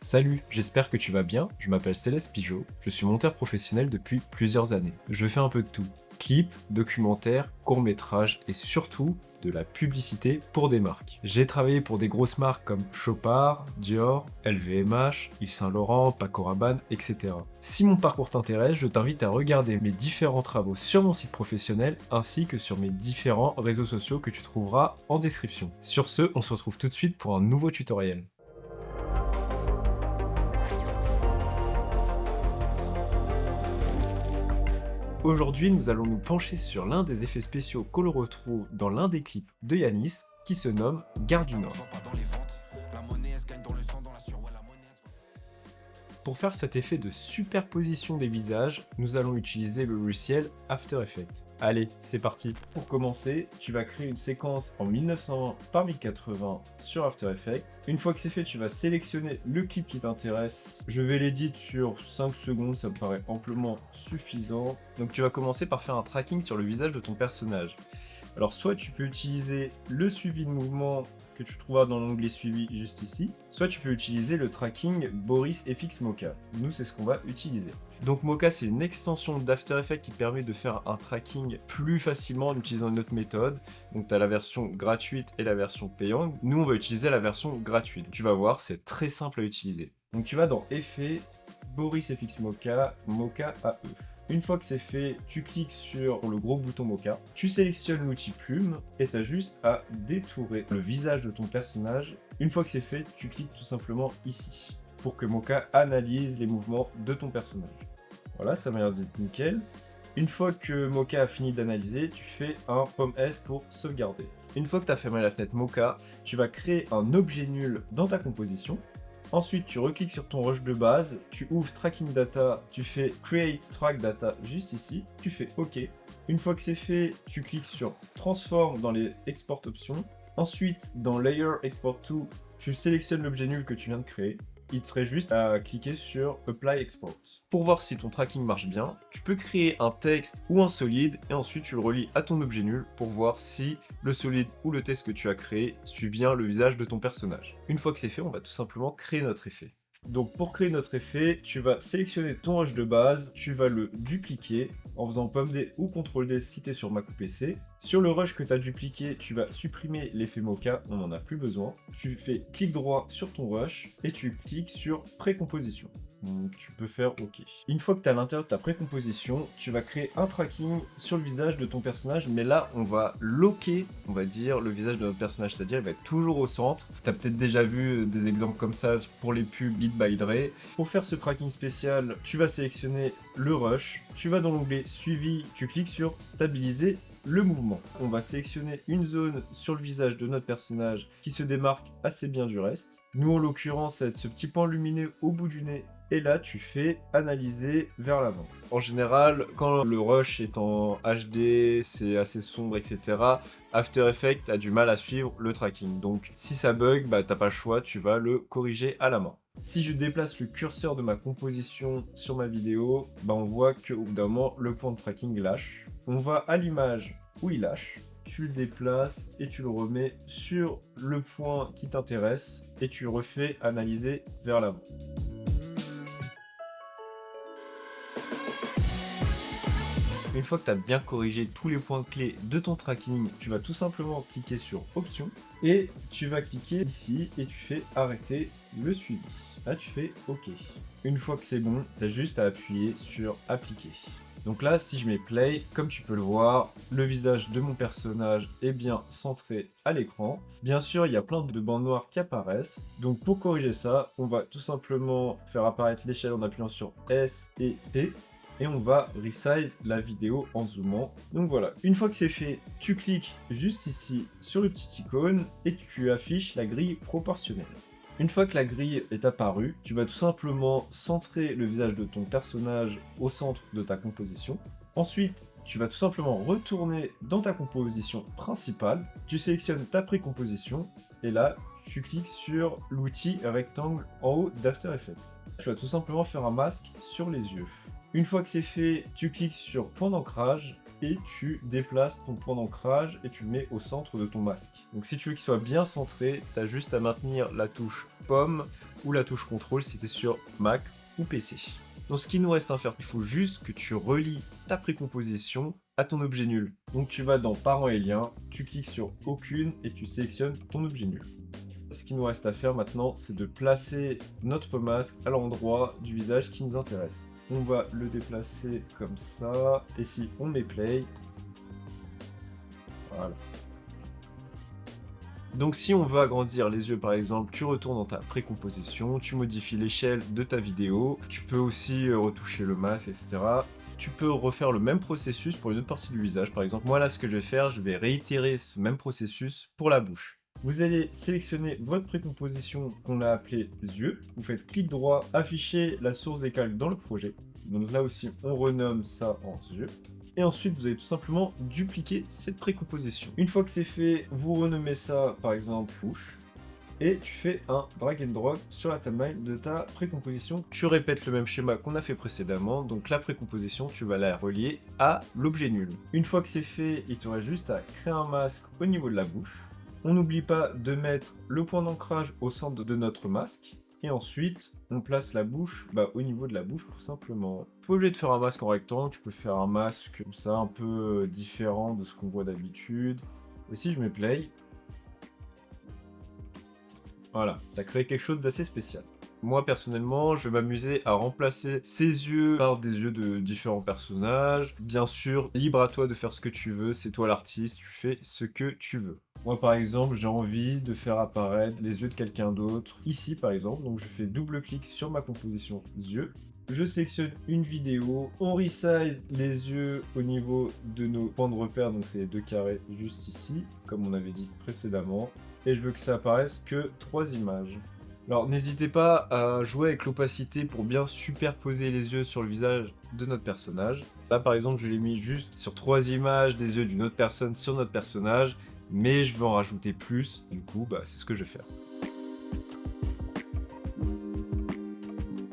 Salut, j'espère que tu vas bien, je m'appelle Céleste Pigeot, je suis monteur professionnel depuis plusieurs années. Je fais un peu de tout, clips, documentaires, courts-métrages et surtout de la publicité pour des marques. J'ai travaillé pour des grosses marques comme Chopard, Dior, LVMH, Yves Saint Laurent, Paco Rabanne, etc. Si mon parcours t'intéresse, je t'invite à regarder mes différents travaux sur mon site professionnel ainsi que sur mes différents réseaux sociaux que tu trouveras en description. Sur ce, on se retrouve tout de suite pour un nouveau tutoriel. Aujourd'hui, nous allons nous pencher sur l'un des effets spéciaux que l'on retrouve dans l'un des clips de Yanis, qui se nomme Gare du Nord. Pour faire cet effet de superposition des visages, nous allons utiliser le logiciel After Effects. Allez, c'est parti. Pour commencer, tu vas créer une séquence en 1920 par 1080 sur After Effects. Une fois que c'est fait, tu vas sélectionner le clip qui t'intéresse. Je vais l'éditer sur 5 secondes, ça me paraît amplement suffisant. Donc tu vas commencer par faire un tracking sur le visage de ton personnage. Alors soit tu peux utiliser le suivi de mouvement que tu trouveras dans l'onglet suivi juste ici, soit tu peux utiliser le tracking Boris FX Mocha. Nous, c'est ce qu'on va utiliser. Donc Mocha, c'est une extension d'After Effects qui permet de faire un tracking plus facilement en utilisant une autre méthode. Donc tu as la version gratuite et la version payante. Nous, on va utiliser la version gratuite. Tu vas voir, c'est très simple à utiliser. Donc tu vas dans Effets, Boris FX Mocha, Mocha AE. Une fois que c'est fait, tu cliques sur le gros bouton Mocha, tu sélectionnes l'outil plume et tu as juste à détourer le visage de ton personnage. Une fois que c'est fait, tu cliques tout simplement ici pour que Mocha analyse les mouvements de ton personnage. Voilà, ça m'a l'air d'être nickel. Une fois que Mocha a fini d'analyser, tu fais un pomme S pour sauvegarder. Une fois que tu as fermé la fenêtre Mocha, tu vas créer un objet nul dans ta composition. Ensuite, tu recliques sur ton rush de base, tu ouvres Tracking Data, tu fais Create Track Data juste ici, tu fais OK. Une fois que c'est fait, tu cliques sur Transform dans les Export Options. Ensuite, dans Layer Export To, tu sélectionnes l'objet nul que tu viens de créer. Il te serait juste à cliquer sur Apply Export. Pour voir si ton tracking marche bien, tu peux créer un texte ou un solide et ensuite tu le relis à ton objet nul pour voir si le solide ou le texte que tu as créé suit bien le visage de ton personnage. Une fois que c'est fait, on va tout simplement créer notre effet. Donc pour créer notre effet, tu vas sélectionner ton rush de base, tu vas le dupliquer en faisant Pomme D ou CTRL D si tu es sur Mac ou PC. Sur le rush que tu as dupliqué, tu vas supprimer l'effet Mocha, on n'en a plus besoin. Tu fais clic droit sur ton rush et tu cliques sur Précomposition. Donc tu peux faire OK. Une fois que tu es à l'intérieur de ta précomposition, tu vas créer un tracking sur le visage de ton personnage, mais là on va loquer, on va dire, le visage de notre personnage, c'est-à-dire il va être toujours au centre. Tu as peut-être déjà vu des exemples comme ça pour les pubs Beat by Dre. Pour faire ce tracking spécial, tu vas sélectionner le rush, tu vas dans l'onglet suivi, tu cliques sur stabiliser le mouvement. On va sélectionner une zone sur le visage de notre personnage qui se démarque assez bien du reste. Nous en l'occurrence, ça va être ce petit point lumineux au bout du nez. Et là, tu fais analyser vers l'avant. En général, quand le rush est en HD, c'est assez sombre, etc., After Effects a du mal à suivre le tracking. Donc, si ça bug, t'as pas le choix, tu vas le corriger à la main. Si je déplace le curseur de ma composition sur ma vidéo, on voit qu'au bout d'un moment, le point de tracking lâche. On va à l'image où il lâche. Tu le déplaces et tu le remets sur le point qui t'intéresse et tu refais analyser vers l'avant. Une fois que tu as bien corrigé tous les points clés de ton tracking, tu vas tout simplement cliquer sur Options et tu vas cliquer ici et tu fais arrêter le suivi. Là, tu fais OK. Une fois que c'est bon, tu as juste à appuyer sur Appliquer. Donc là, si je mets Play, comme tu peux le voir, le visage de mon personnage est bien centré à l'écran. Bien sûr, il y a plein de bandes noires qui apparaissent. Donc pour corriger ça, on va tout simplement faire apparaître l'échelle en appuyant sur S et P. Et on va resize la vidéo en zoomant. Donc voilà, une fois que c'est fait, tu cliques juste ici sur le petit icône et tu affiches la grille proportionnelle. Une fois que la grille est apparue, tu vas tout simplement centrer le visage de ton personnage au centre de ta composition. Ensuite, tu vas tout simplement retourner dans ta composition principale, tu sélectionnes ta précomposition et là, tu cliques sur l'outil rectangle en haut d'After Effects. Tu vas tout simplement faire un masque sur les yeux. Une fois que c'est fait, tu cliques sur point d'ancrage et tu déplaces ton point d'ancrage et tu le mets au centre de ton masque. Donc si tu veux qu'il soit bien centré, tu as juste à maintenir la touche pomme ou la touche contrôle si tu es sur Mac ou PC. Donc ce qu'il nous reste à faire, il faut juste que tu relis ta précomposition à ton objet nul. Donc tu vas dans Parents et liens, tu cliques sur Aucune et tu sélectionnes ton objet nul. Ce qu'il nous reste à faire maintenant, c'est de placer notre masque à l'endroit du visage qui nous intéresse. On va le déplacer comme ça, et si on met play, voilà. Donc si on veut agrandir les yeux par exemple, tu retournes dans ta précomposition, tu modifies l'échelle de ta vidéo, tu peux aussi retoucher le masque, etc. Tu peux refaire le même processus pour une autre partie du visage. Par exemple, moi là ce que je vais faire, je vais réitérer ce même processus pour la bouche. Vous allez sélectionner votre précomposition qu'on a appelée yeux. Vous faites clic droit, afficher la source des calques dans le projet. Donc là aussi, on renomme ça en yeux. Et ensuite, vous allez tout simplement dupliquer cette précomposition. Une fois que c'est fait, vous renommez ça par exemple bouche. Et tu fais un drag and drop sur la timeline de ta précomposition. Tu répètes le même schéma qu'on a fait précédemment, donc la précomposition, tu vas la relier à l'objet nul. Une fois que c'est fait, il te reste juste à créer un masque au niveau de la bouche. On n'oublie pas de mettre le point d'ancrage au centre de notre masque. Et ensuite, on place la bouche au niveau de la bouche tout simplement. Tu n'es pas obligé de faire un masque en rectangle, tu peux faire un masque comme ça, un peu différent de ce qu'on voit d'habitude. Et si je mets play, voilà, ça crée quelque chose d'assez spécial. Moi personnellement, je vais m'amuser à remplacer ces yeux par des yeux de différents personnages. Bien sûr, libre à toi de faire ce que tu veux, c'est toi l'artiste, tu fais ce que tu veux. Moi par exemple, j'ai envie de faire apparaître les yeux de quelqu'un d'autre, ici par exemple, donc je fais double clic sur ma composition yeux. Je sélectionne une vidéo, on resize les yeux au niveau de nos points de repère, donc c'est les deux carrés juste ici, comme on avait dit précédemment. Et je veux que ça apparaisse que 3 images. Alors n'hésitez pas à jouer avec l'opacité pour bien superposer les yeux sur le visage de notre personnage. Là par exemple je l'ai mis juste sur 3 images des yeux d'une autre personne sur notre personnage, mais je veux en rajouter plus, du coup c'est ce que je vais faire.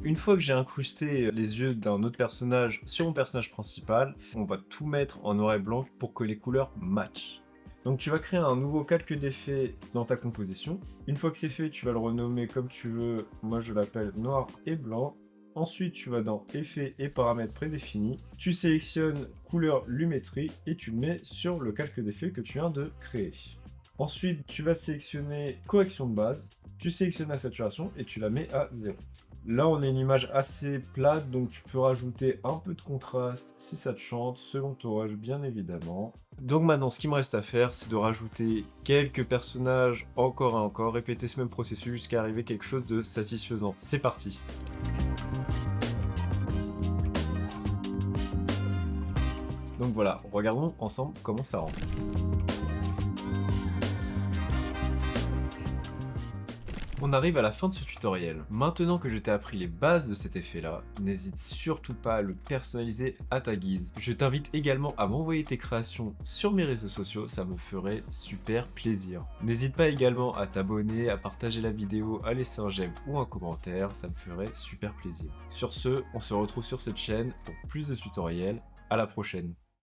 Une fois que j'ai incrusté les yeux d'un autre personnage sur mon personnage principal, on va tout mettre en noir et blanc pour que les couleurs matchent. Donc tu vas créer un nouveau calque d'effet dans ta composition. Une fois que c'est fait, tu vas le renommer comme tu veux. Moi je l'appelle noir et blanc. Ensuite tu vas dans effets et paramètres prédéfinis. Tu sélectionnes couleur lumétrie et tu le mets sur le calque d'effet que tu viens de créer. Ensuite tu vas sélectionner correction de base. Tu sélectionnes la saturation et tu la mets à 0. Là, on a une image assez plate, donc tu peux rajouter un peu de contraste si ça te chante, selon ton rush bien évidemment. Donc maintenant, ce qu'il me reste à faire, c'est de rajouter quelques personnages encore et encore, répéter ce même processus jusqu'à arriver à quelque chose de satisfaisant. C'est parti! Donc voilà, regardons ensemble comment ça rend. On arrive à la fin de ce tutoriel. Maintenant que je t'ai appris les bases de cet effet-là, n'hésite surtout pas à le personnaliser à ta guise. Je t'invite également à m'envoyer tes créations sur mes réseaux sociaux, ça me ferait super plaisir. N'hésite pas également à t'abonner, à partager la vidéo, à laisser un j'aime ou un commentaire, ça me ferait super plaisir. Sur ce, on se retrouve sur cette chaîne pour plus de tutoriels. À la prochaine.